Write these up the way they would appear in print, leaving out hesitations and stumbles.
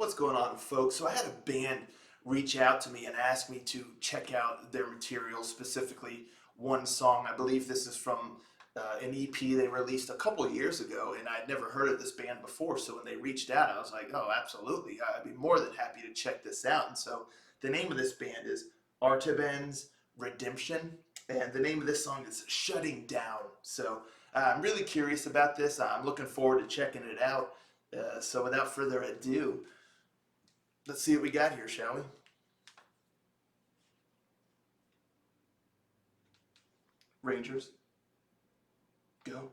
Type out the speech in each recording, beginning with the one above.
What's going on, folks? So I had a band reach out to me and ask me to check out their material, specifically one song. I believe this is from an EP they released a couple of years ago, and I'd never heard of this band before. So when they reached out, I was like, oh, absolutely. I'd be more than happy to check this out. And so the name of this band is Artaban's Redemption, and the name of this song is Shutting Down. So I'm really curious about this. I'm looking forward to checking it out. So without further ado, let's see what we got here, shall we? Rangers, go.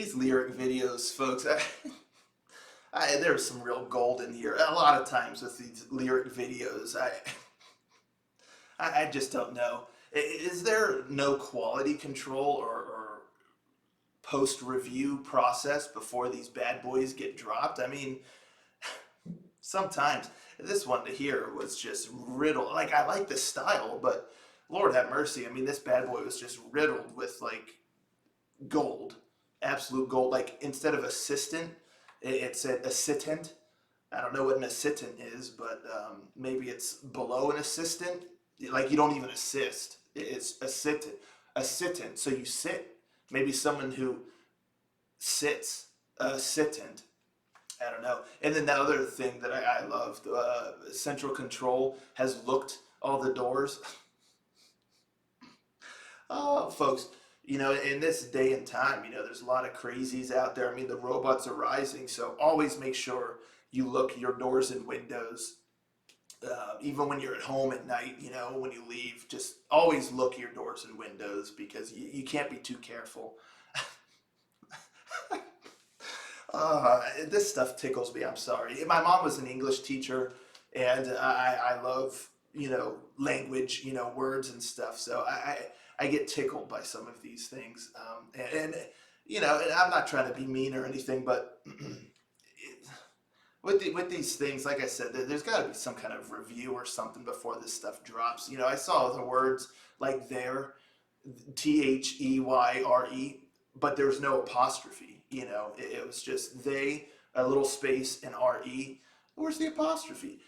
these lyric videos, folks. There's some real gold in here. A lot of times with these lyric videos, I just don't know. Is there no quality control or post review process before these bad boys get dropped? I mean, sometimes this one here was just riddled. Like, I like the style, but Lord have mercy. I mean, this bad boy was just riddled with like gold, absolute gold. Like, instead of assistant, it said assistant. I don't know what an assistant is, but maybe it's below an assistant. Like, you don't even assist. It's assistant. Assistant. So you sit. Maybe someone who sits. Assistant. I don't know. And then the other thing that I loved, Central Control has looked all the doors. Oh, folks, in this day and time, there's a lot of crazies out there. I mean, the robots are rising, so always make sure you look your doors and windows. Even when you're at home at night, when you leave, just always look your doors and windows because you can't be too careful. This stuff tickles me. I'm sorry. My mom was an English teacher, and I love language, words and stuff. So I get tickled by some of these things. And I'm not trying to be mean or anything, but with these things, like I said, there's got to be some kind of review or something before this stuff drops. I saw the words like there, THEYRE, but there's no apostrophe. It was just they, a little space, and RE. Where's the apostrophe?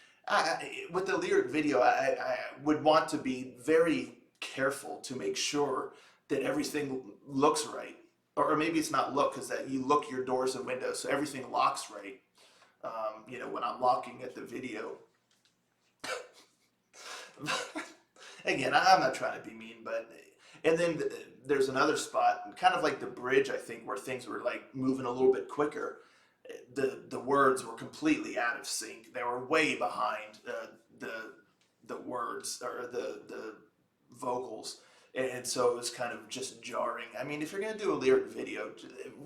With the lyric video, I would want to be very careful to make sure that everything looks right. Or maybe it's not look, because that you look your doors and windows, so everything locks right. When I'm locking at the video. Again, I'm not trying to be mean, but and then there's another spot, kind of like the bridge, I think, where things were like moving a little bit quicker. The words were completely out of sync. They were way behind the words or the vocals, and so it was kind of just jarring. I mean, if you're gonna do a lyric video,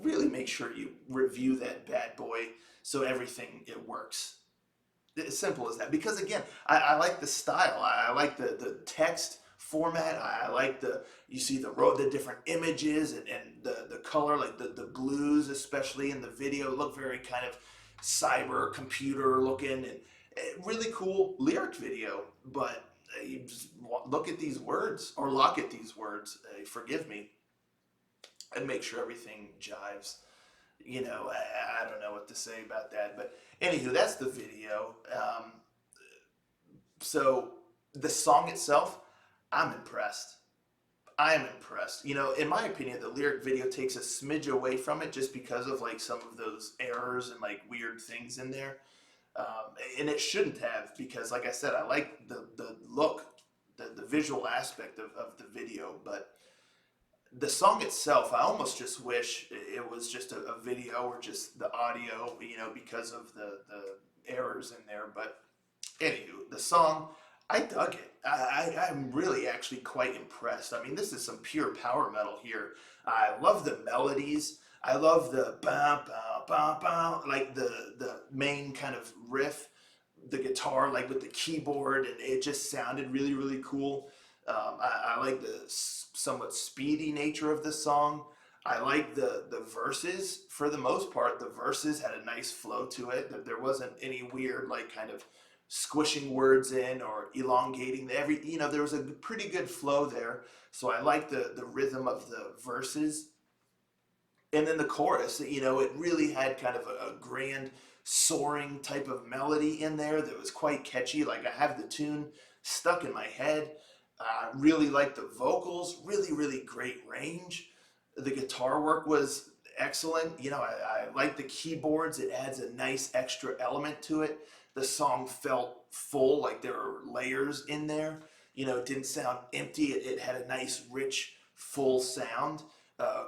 really make sure you review that bad boy so everything it works. As simple as that. Because again, I like the style. I like the text format. I like you see the different images and the color, like the blues, especially in the video, look very kind of cyber computer looking and really cool lyric video. But you just look at these words or look at these words, forgive me, and make sure everything jives. I don't know what to say about that, but anywho, that's the video. So the song itself, I'm impressed. I am impressed. In my opinion, the lyric video takes a smidge away from it just because of like some of those errors and like weird things in there. And it shouldn't have, because like I said, I like the look, the visual aspect of the video, but the song itself, I almost just wish it was just a video or just the audio, because of the errors in there. But anywho, the song, I dug it. I'm really actually quite impressed. I mean, this is some pure power metal here. I love the melodies. I love the bam, bam, bam, bam, like the main kind of riff, the guitar, like with the keyboard, and it just sounded really, really cool. I like the somewhat speedy nature of the song. I like the verses for the most part. The verses had a nice flow to it. That there wasn't any weird like kind of squishing words in or elongating there was a pretty good flow there. So I like the rhythm of the verses. And then the chorus, it really had kind of a grand soaring type of melody in there that was quite catchy. Like, I have the tune stuck in my head. I really like the vocals, really, really great range. The guitar work was excellent. I like the keyboards. It adds a nice extra element to it. The song felt full, like there were layers in there. It didn't sound empty. It had a nice, rich, full sound,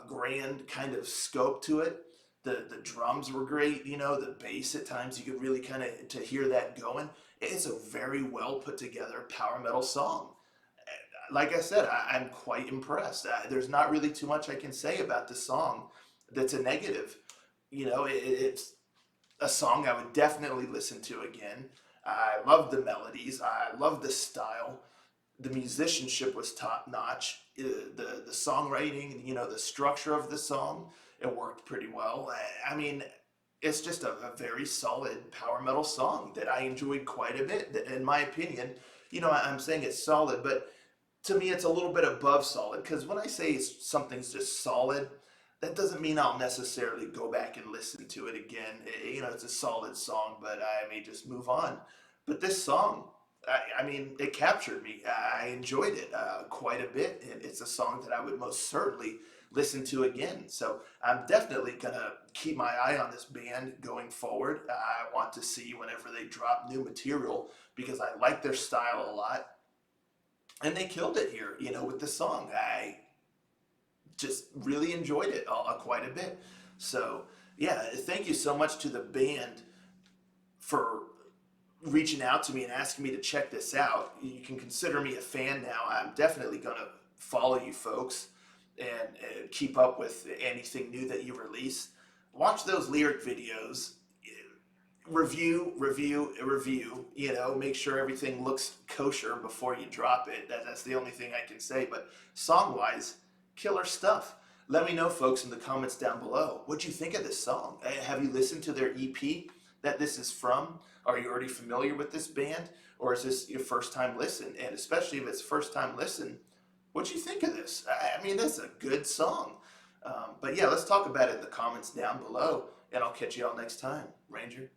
grand kind of scope to it. The drums were great. The bass at times you could really kind of to hear that going. It's a very well put together power metal song. Like I said, I'm quite impressed. There's not really too much I can say about the song. that's a negative. It's a song I would definitely listen to again. I love the melodies. I love the style. The musicianship was top notch. The songwriting, the structure of the song, it worked pretty well. I mean, it's just a very solid power metal song that I enjoyed quite a bit. In my opinion, I'm saying it's solid, but to me, it's a little bit above solid because when I say something's just solid, that doesn't mean I'll necessarily go back and listen to it again. It's a solid song, but I may just move on. But this song, I mean, it captured me. I enjoyed it quite a bit, and it's a song that I would most certainly listen to again. So I'm definitely gonna keep my eye on this band going forward. I want to see whenever they drop new material because I like their style a lot, and they killed it here. With the song, I just really enjoyed it quite a bit. So yeah, thank you so much to the band for reaching out to me and asking me to check this out. You can consider me a fan now. I'm definitely gonna follow you folks and keep up with anything new that you release. Watch those lyric videos. Review. Make sure everything looks kosher before you drop it. That's the only thing I can say. But song wise, killer stuff. Let me know, folks, in the comments down below. What'd you think of this song? Have you listened to their EP that this is from? Are you already familiar with this band? Or is this your first time listen? And especially if it's first time listen, what'd you think of this? I mean, that's a good song. But yeah, let's talk about it in the comments down below. And I'll catch you all next time. Ranger.